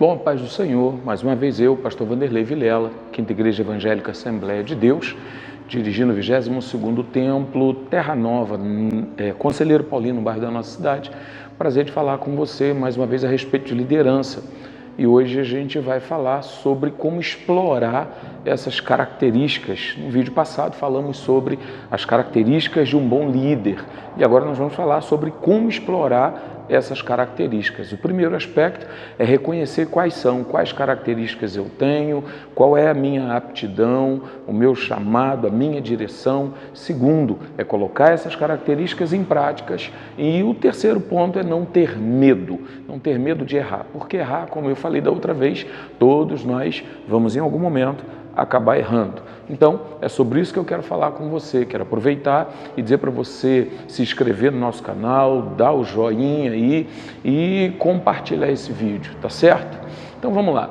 Bom, paz do Senhor, mais uma vez eu, pastor Vanderlei Vilela, Quinta Igreja Evangélica Assembleia de Deus, dirigindo o 22º Templo, Terra Nova, Conselheiro Paulino, no bairro da nossa cidade. Prazer de falar com você mais uma vez a respeito de liderança. E hoje a gente vai falar sobre como explorar essas características. No vídeo passado falamos sobre as características de um bom líder. E agora nós vamos falar sobre como explorar essas características. O primeiro aspecto é reconhecer quais características eu tenho, qual é a minha aptidão, o meu chamado, a minha direção. Segundo, é colocar essas características em práticas. E o terceiro ponto é não ter medo de errar. Porque errar, como eu falei da outra vez, todos nós vamos em algum momento acabar errando. Então, é sobre isso que eu quero falar com você. Quero aproveitar e dizer para você se inscrever no nosso canal, dar o joinha aí e compartilhar esse vídeo, tá certo? Então vamos lá.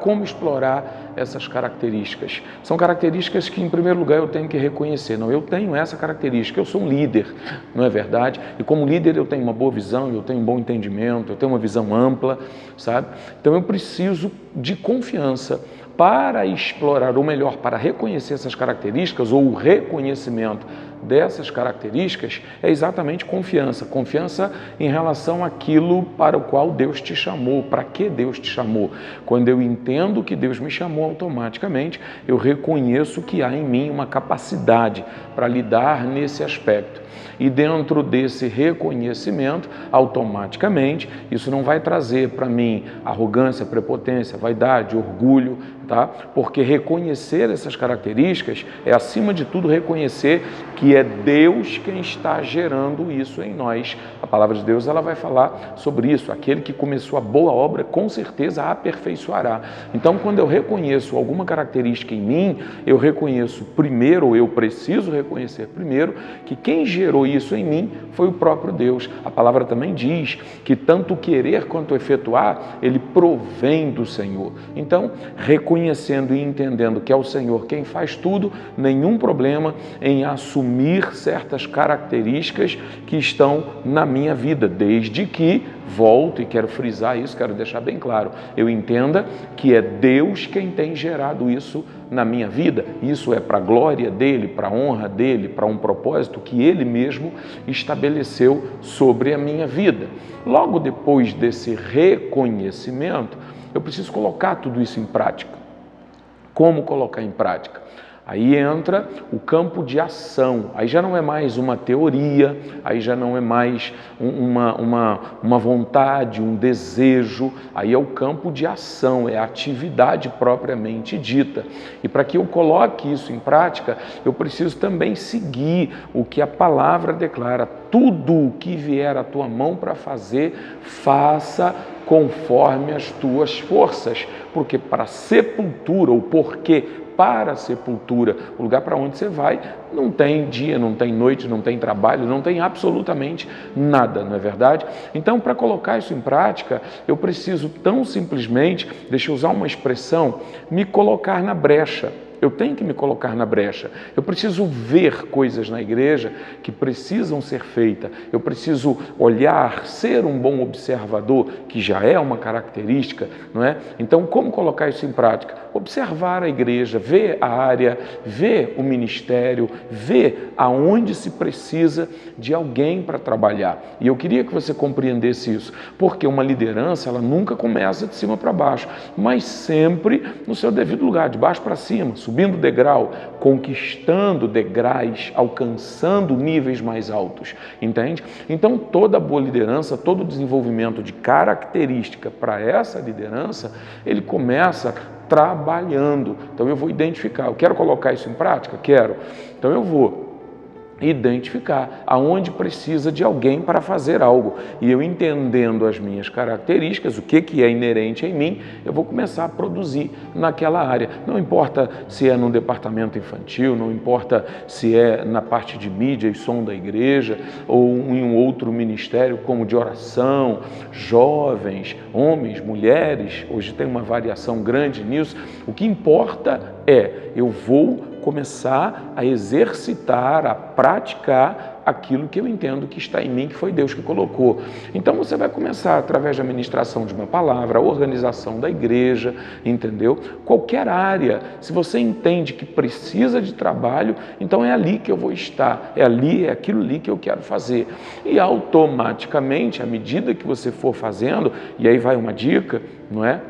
Como explorar essas características. São características que, em primeiro lugar, eu tenho que reconhecer. Não, eu tenho essa característica, eu sou um líder, não é verdade? E como líder eu tenho uma boa visão, eu tenho um bom entendimento, eu tenho uma visão ampla, sabe? Então eu preciso de confiança para explorar, ou melhor, para reconhecer essas características, ou o reconhecimento dessas características é exatamente confiança. Confiança em relação àquilo para o qual Deus te chamou, para que Deus te chamou. Quando eu entendo que Deus me chamou, automaticamente eu reconheço que há em mim uma capacidade para lidar nesse aspecto. E dentro desse reconhecimento, automaticamente, isso não vai trazer para mim arrogância, prepotência, vaidade, orgulho, tá? Porque reconhecer essas características é, acima de tudo, reconhecer que é Deus quem está gerando isso em nós. A palavra de Deus ela vai falar sobre isso. Aquele que começou a boa obra, com certeza a aperfeiçoará. Então, quando eu reconheço alguma característica em mim, eu reconheço primeiro, ou eu preciso reconhecer primeiro, que quem gerou isso em mim foi o próprio Deus. A palavra também diz que tanto querer quanto efetuar, ele provém do Senhor. Então, reconhecendo e entendendo que é o Senhor quem faz tudo, nenhum problema em assumir certas características que estão na minha vida, desde que, volto e quero frisar isso, quero deixar bem claro, eu entenda que é Deus quem tem gerado isso na minha vida. Isso é para a glória dele, para a honra dele, para um propósito que ele mesmo estabeleceu sobre a minha vida. Logo depois desse reconhecimento, eu preciso colocar tudo isso em prática. Como colocar em prática? Aí entra o campo de ação, aí já não é mais uma teoria, aí já não é mais uma vontade, um desejo, aí é o campo de ação, é a atividade propriamente dita. E para que eu coloque isso em prática, eu preciso também seguir o que a palavra declara. Tudo o que vier à tua mão para fazer, faça conforme as tuas forças, porque para a sepultura, ou porque para a sepultura, o lugar para onde você vai, não tem dia, não tem noite, não tem trabalho, não tem absolutamente nada, não é verdade? Então, para colocar isso em prática, eu preciso tão simplesmente, deixa eu usar uma expressão, me colocar na brecha. Eu tenho que me colocar na brecha. Eu preciso ver coisas na igreja que precisam ser feitas. Eu preciso olhar, ser um bom observador, que já é uma característica, não é? Então, como colocar isso em prática? Observar a igreja, ver a área, ver o ministério, ver aonde se precisa de alguém para trabalhar. E eu queria que você compreendesse isso, porque uma liderança, ela nunca começa de cima para baixo, mas sempre no seu devido lugar, de baixo para cima, subindo degrau, conquistando degraus, alcançando níveis mais altos, entende? Então, toda boa liderança, todo desenvolvimento de característica para essa liderança, ele começa trabalhando. Então, eu vou identificar, eu quero colocar isso em prática? Quero. Então, eu vou identificar aonde precisa de alguém para fazer algo. E eu entendendo as minhas características, o que é inerente em mim, eu vou começar a produzir naquela área. Não importa se é no departamento infantil, não importa se é na parte de mídia e som da igreja, ou em um outro ministério como de oração, jovens, homens, mulheres, hoje tem uma variação grande nisso. O que importa é, eu vou começar a exercitar, a praticar aquilo que eu entendo que está em mim, que foi Deus que colocou. Então você vai começar através da ministração de uma palavra, a organização da igreja, entendeu? Qualquer área, se você entende que precisa de trabalho, então é ali que eu vou estar, é aquilo ali que eu quero fazer. E automaticamente, à medida que você for fazendo, e aí vai uma dica, não é?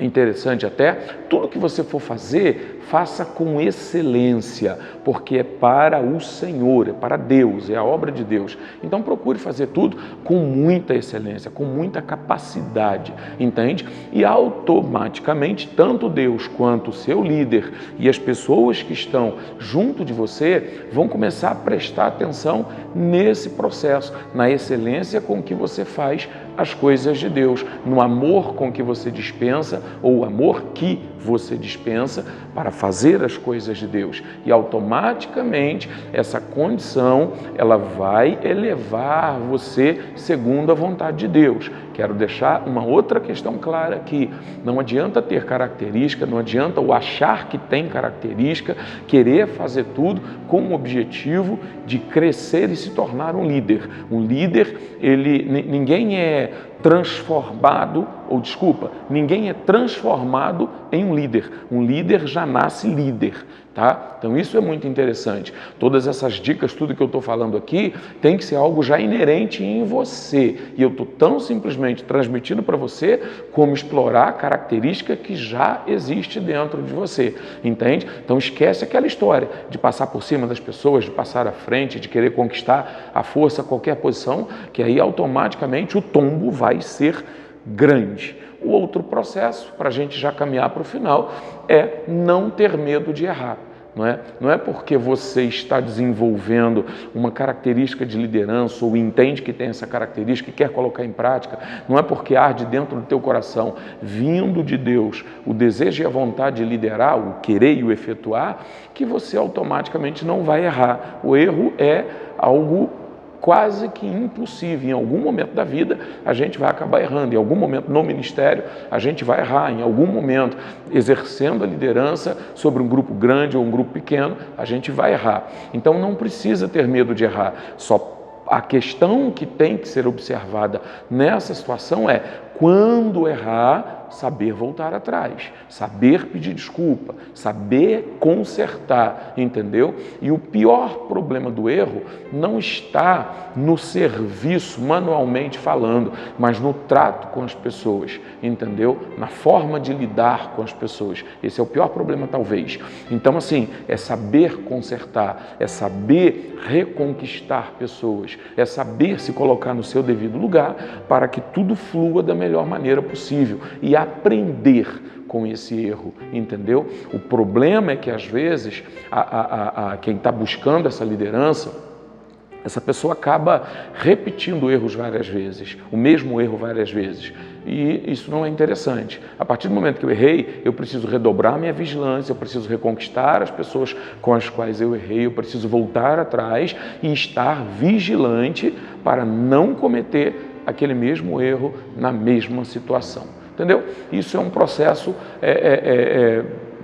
Interessante até, tudo que você for fazer, faça com excelência, porque é para o Senhor, é para Deus, é a obra de Deus. Então procure fazer tudo com muita excelência, com muita capacidade, entende? E automaticamente, tanto Deus quanto o seu líder e as pessoas que estão junto de você vão começar a prestar atenção nesse processo, na excelência com que você faz as coisas de Deus, no amor com que você dispensa, ou o amor que você dispensa para fazer as coisas de Deus. E automaticamente essa condição, ela vai elevar você segundo a vontade de Deus. Quero deixar uma outra questão clara aqui. Não adianta ter característica, não adianta o achar que tem característica, querer fazer tudo com o objetivo de crescer e se tornar um líder. Um líder, ninguém é transformado, ninguém é transformado em um líder. Um líder já nasce líder, tá? Então isso é muito interessante. Todas essas dicas, tudo que eu estou falando aqui, tem que ser algo já inerente em você. E eu estou tão simplesmente transmitindo para você como explorar a característica que já existe dentro de você, entende? Então esquece aquela história de passar por cima das pessoas, de passar à frente, de querer conquistar à força qualquer posição, que aí automaticamente o tombo vai ser grande. O outro processo, para a gente já caminhar para o final, é não ter medo de errar. Não é porque você está desenvolvendo uma característica de liderança ou entende que tem essa característica e quer colocar em prática, não é porque arde dentro do teu coração, vindo de Deus, o desejo e a vontade de liderar, o querer e o efetuar, que você automaticamente não vai errar. O erro é algo quase que impossível. Em algum momento da vida a gente vai acabar errando, em algum momento no ministério a gente vai errar, em algum momento exercendo a liderança sobre um grupo grande ou um grupo pequeno, a gente vai errar. Então não precisa ter medo de errar, só a questão que tem que ser observada nessa situação é, quando errar, saber voltar atrás, saber pedir desculpa, saber consertar, entendeu? E o pior problema do erro não está no serviço, manualmente falando, mas no trato com as pessoas, entendeu? Na forma de lidar com as pessoas. Esse é o pior problema, talvez. Então, assim, é saber consertar, é saber reconquistar pessoas, é saber se colocar no seu devido lugar para que tudo flua da melhor maneira possível e aprender com esse erro, entendeu? O problema é que, às vezes, quem está buscando essa liderança, essa pessoa acaba repetindo erros várias vezes, o mesmo erro várias vezes. E isso não é interessante. A partir do momento que eu errei, eu preciso redobrar minha vigilância, eu preciso reconquistar as pessoas com as quais eu errei, eu preciso voltar atrás e estar vigilante para não cometer aquele mesmo erro na mesma situação. Entendeu? Isso é um processo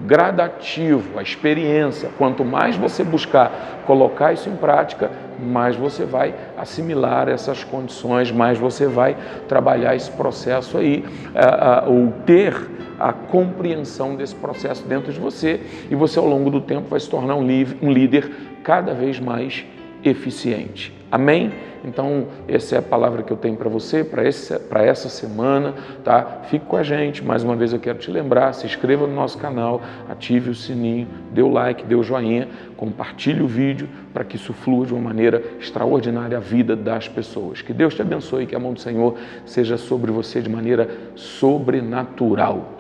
gradativo, a experiência. Quanto mais você buscar colocar isso em prática, mais você vai assimilar essas condições, mais você vai trabalhar esse processo aí, ou ter a compreensão desse processo dentro de você, e você ao longo do tempo vai se tornar um líder cada vez mais eficiente. Amém? Então, essa é a palavra que eu tenho para você, para essa semana, tá? Fique com a gente. Mais uma vez eu quero te lembrar, se inscreva no nosso canal, ative o sininho, dê o like, dê o joinha, compartilhe o vídeo para que isso flua de uma maneira extraordinária a vida das pessoas. Que Deus te abençoe e que a mão do Senhor seja sobre você de maneira sobrenatural.